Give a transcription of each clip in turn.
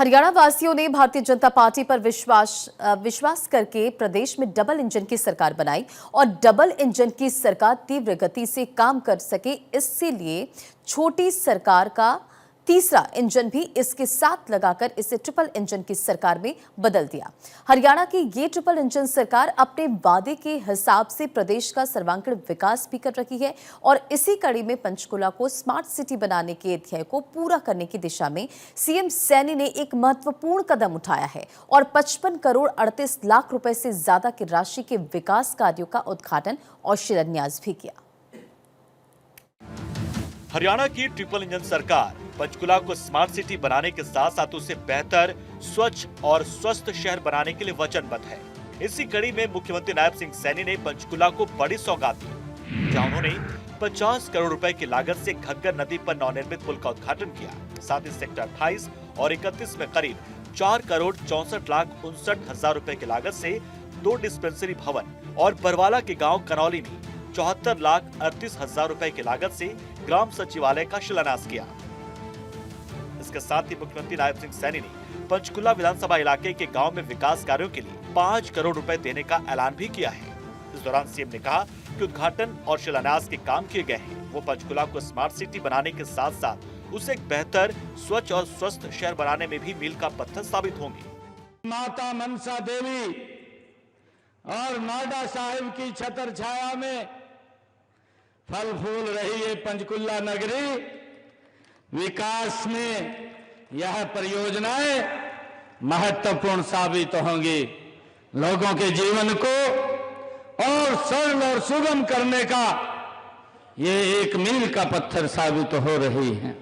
हरियाणा वासियों ने भारतीय जनता पार्टी पर विश्वास करके प्रदेश में डबल इंजन की सरकार बनाई और डबल इंजन की सरकार तीव्र गति से काम कर सके, इसीलिए छोटी सरकार का तीसरा इंजन भी इसके साथ लगाकर इसे ट्रिपल इंजन की सरकार में बदल दिया। हरियाणा की ये ट्रिपल इंजन सरकार अपने वादे के हिसाब से प्रदेश का सर्वांगीण विकास भी कर रही है और इसी कड़ी में पंचकुला को स्मार्ट सिटी बनाने के ध्येय को पूरा करने की दिशा में सीएम सैनी ने एक महत्वपूर्ण कदम उठाया है और 55 करोड़ 38 लाख रुपए से ज्यादा की राशि के विकास कार्यों का उद्घाटन और शिलान्यास भी किया। हरियाणा की ट्रिपल इंजन सरकार पंचकुला को स्मार्ट सिटी बनाने के साथ साथ उसे बेहतर, स्वच्छ और स्वस्थ शहर बनाने के लिए वचनबद्ध है। इसी कड़ी में मुख्यमंत्री नायब सिंह सैनी ने पंचकुला को बड़ी सौगात दी, जहां उन्होंने 50 करोड़ रुपए की लागत से घग्गर नदी पर नवनिर्मित पुल का उद्घाटन किया। साथ ही सेक्टर 28 और 31 में करीब 4 करोड़ 64 लाख 59 हजार रुपए की लागत से 2 डिस्पेंसरी भवन और बरवाला के गाँव कनौली में 74 लाख 38 हजार रुपए की लागत से ग्राम सचिवालय का शिलान्यास किया। इसके साथ ही मुख्यमंत्री नायब सिंह सैनी ने पंचकुला विधानसभा इलाके के गांव में विकास कार्यों के लिए 5 करोड़ रुपए देने का ऐलान भी किया है। इस दौरान सीएम ने कहा कि उद्घाटन और शिलान्यास के काम किए गए हैं, वो पंचकुला को स्मार्ट सिटी बनाने के साथ साथ उसे एक बेहतर, स्वच्छ और स्वस्थ शहर बनाने में भी मील का पत्थर साबित होंगे। माता मनसा देवी और नाडा साहिब की छतर छाया में फल फूल रही है पंचकुला नगरी। विकास में यह परियोजनाएं महत्वपूर्ण साबित होंगी। लोगों के जीवन को और सरल और सुगम करने का ये एक मील का पत्थर साबित हो रही है।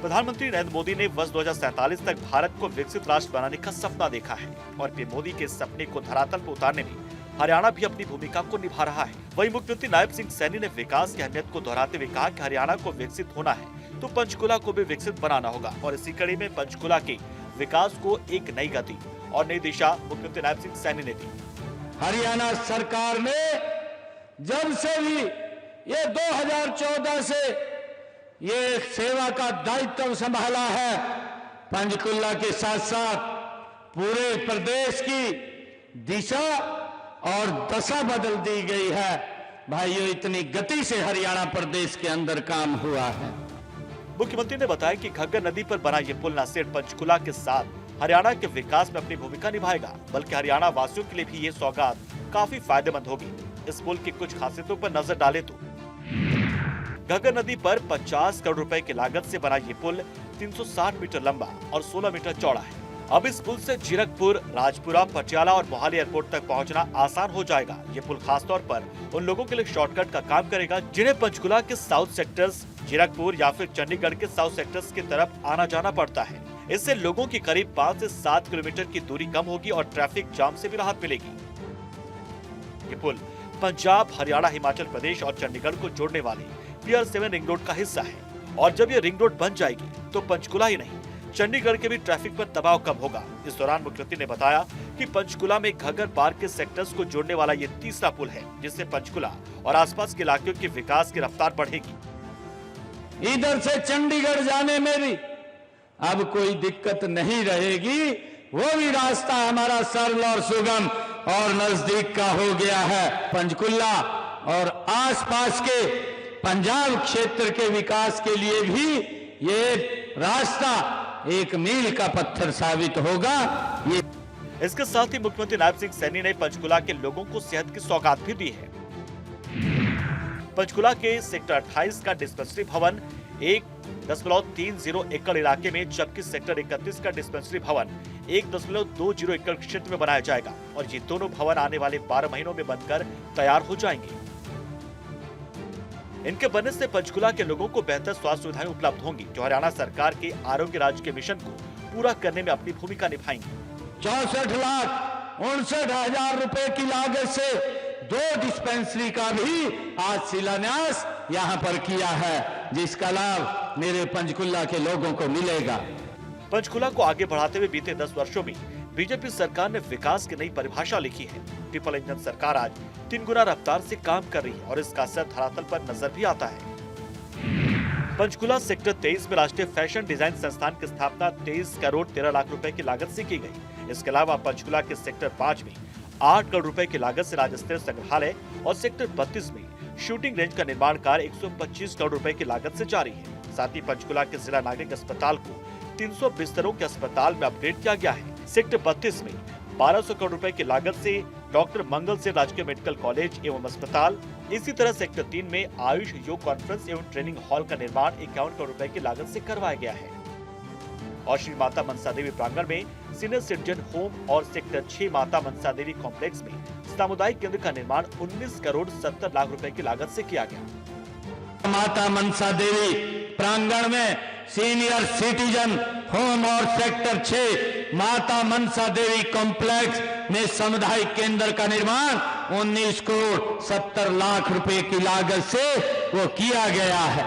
प्रधानमंत्री नरेंद्र मोदी ने वर्ष 2047 तक भारत को विकसित राष्ट्र बनाने का सपना देखा है और पीएम मोदी के सपने को धरातल पर उतारने में हरियाणा भी अपनी भूमिका को निभा रहा है। वहीं मुख्यमंत्री नायब सिंह सैनी ने विकास की अहमियत को दोहराते हुए कहा कि हरियाणा को विकसित होना है तो पंचकुला को भी विकसित बनाना होगा और इसी कड़ी में पंचकुला के विकास को एक नई गति और नई दिशा मुख्यमंत्री नायब सिंह सैनी ने दी। हरियाणा सरकार ने जब से भी ये 2014 से ये सेवा का दायित्व संभाला है, पंचकुला के साथ साथ पूरे प्रदेश की दिशा और दशा बदल दी गई है। भाइयों, इतनी गति से हरियाणा प्रदेश के अंदर काम हुआ है। मुख्यमंत्री ने बताया कि घग्गर नदी पर बना ये पुल न सिर्फ पंचकुला के साथ हरियाणा के विकास में अपनी भूमिका निभाएगा, बल्कि हरियाणा वासियों के लिए भी ये सौगात काफी फायदेमंद होगी। इस पुल की कुछ खासियतों पर नजर डालें तो घग्गर नदी पर 50 करोड़ रुपए की लागत से बना ये पुल 360 मीटर लंबा और 16 मीटर चौड़ा है। अब इस पुल से जीरकपुर, राजपुरा, पटियाला और मोहाली एयरपोर्ट तक पहुंचना आसान हो जाएगा। ये पुल खास तौर पर उन लोगों के लिए शॉर्टकट का काम करेगा जिन्हें पंचकुला के साउथ सेक्टर्स, जीरकपुर या फिर चंडीगढ़ के साउथ सेक्टर्स की तरफ आना जाना पड़ता है। इससे लोगों की करीब 5 से 7 किलोमीटर की दूरी कम होगी और ट्रैफिक जाम से भी राहत मिलेगी। ये पुल पंजाब, हरियाणा, हिमाचल प्रदेश और चंडीगढ़ को जोड़ने वाले पियर 7 रिंग रोड का हिस्सा है और जब ये रिंग रोड बन जाएगी तो पंचकुला ही नहीं, चंडीगढ़ के भी ट्रैफिक पर दबाव कम होगा। इस दौरान मुख्यमंत्री ने बताया कि पंचकुला में घग्गर पार्क के सेक्टर्स को जोड़ने वाला ये तीसरा पुल है, जिससे पंचकुला और आसपास के इलाकों के विकास की रफ्तार बढ़ेगी। इधर से चंडीगढ़ जाने में भी अब कोई दिक्कत नहीं रहेगी। वो भी रास्ता हमारा सरल और सुगम और नजदीक का हो गया है। पंचकुला और आसपास के पंजाब क्षेत्र के विकास के लिए भी ये रास्ता एक मील का पत्थर साबित होगा। ये इसके साथ ही मुख्यमंत्री नायब सिंह सैनी ने पंचकुला के लोगों को सेहत की सौगात भी दी है। पंचकुला के सेक्टर 28 का डिस्पेंसरी भवन 1.30 एकड़ इलाके में, जबकि सेक्टर 31 का डिस्पेंसरी भवन 1.20 एकड़ क्षेत्र में बनाया जाएगा और ये दोनों भवन आने वाले 12 महीनों में बनकर तैयार हो जाएंगे। इनके बनने से पंचकुला के लोगों को बेहतर स्वास्थ्य सुविधाएं उपलब्ध होंगी, जो हरियाणा सरकार के आरोग्य राज्य के मिशन को पूरा करने में अपनी भूमिका निभाएंगी। 64,59,000 रुपए की लागत से 2 डिस्पेंसरी का भी आज शिलान्यास यहाँ पर किया है, जिसका लाभ मेरे पंचकुला के लोगों को मिलेगा। पंचकुला को आगे बढ़ाते हुए बीते 10 वर्षों में बीजेपी सरकार ने विकास की नई परिभाषा लिखी है। ट्रिपल इंजन सरकार आज 3 गुना रफ्तार से काम कर रही है और इसका असर धरातल पर नजर भी आता है। पंचकुला सेक्टर 23 में राष्ट्रीय फैशन डिजाइन संस्थान की स्थापना 23 करोड़ 13 लाख रुपए की लागत से की गई। इसके अलावा पंचकुला के सेक्टर 5 में 8 करोड़ रुपए की लागत से राज्य स्तरीय संग्रहालय और सेक्टर 32 में शूटिंग रेंज का निर्माण कार्य 125 करोड़ रुपए की लागत से जारी है। साथ ही पंचकुला के जिला नागरिक अस्पताल को 300 बिस्तरों के अस्पताल में अपग्रेड किया गया है। सेक्टर 32 में 1200 करोड़ रुपए की लागत से डॉक्टर मंगल से राजकीय मेडिकल कॉलेज एवं अस्पताल, इसी तरह सेक्टर 3 में आयुष योग कॉन्फ्रेंस एवं ट्रेनिंग हॉल का निर्माण 51 करोड़ रुपए की लागत से करवाया गया है। और श्री माता मनसा देवी प्रांगण में सीनियर सिटीजन होम और सेक्टर 6 माता मनसा देवी कॉम्प्लेक्स में सामुदायिक केंद्र का निर्माण 19 करोड़ 70 लाख रुपए की लागत से किया गया। माता मनसा देवी प्रांगण में सीनियर सिटीजन होम और सेक्टर 6 माता मनसा देवी कॉम्प्लेक्स में सामुदायिक केंद्र का निर्माण 19 करोड़ 70 लाख रुपए की लागत से वो किया गया है।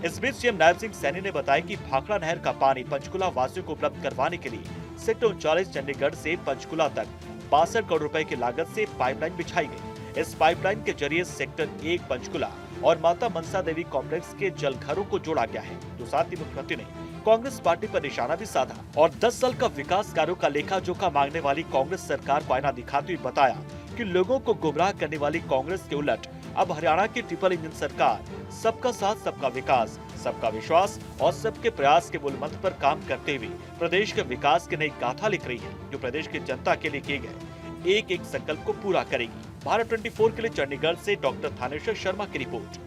इस बीच सीएम नायब सिंह सैनी ने बताया कि भाखड़ा नहर का पानी पंचकुला वासियों को उपलब्ध करवाने के लिए सेक्टर 39 चंडीगढ़ से पंचकुला तक 62 करोड़ रुपए की लागत से पाइपलाइन बिछाई गई। इस पाइपलाइन के जरिए सेक्टर 1 पंचकुला और माता मनसा देवी कॉम्प्लेक्स के जलघरों को जोड़ा गया है। तो साथ ही मुख्यमंत्री ने कांग्रेस पार्टी पर निशाना भी साधा और 10 साल का विकास कार्यों का लेखा जोखा मांगने वाली कांग्रेस सरकार को आईना दिखाते हुए बताया कि लोगों को गुमराह करने वाली कांग्रेस के उलट अब हरियाणा की ट्रिपल इंजन सरकार सबका साथ, सबका विकास, सबका विश्वास और सबके प्रयास के मूल मंत्र पर काम करते हुए प्रदेश के विकास की नई गाथा लिख रही है, जो प्रदेश की जनता के लिए किए गए एक एक संकल्प को पूरा करेगी। भारत 24 के लिए चंडीगढ़ से डॉक्टर थानेश्वर शर्मा की रिपोर्ट।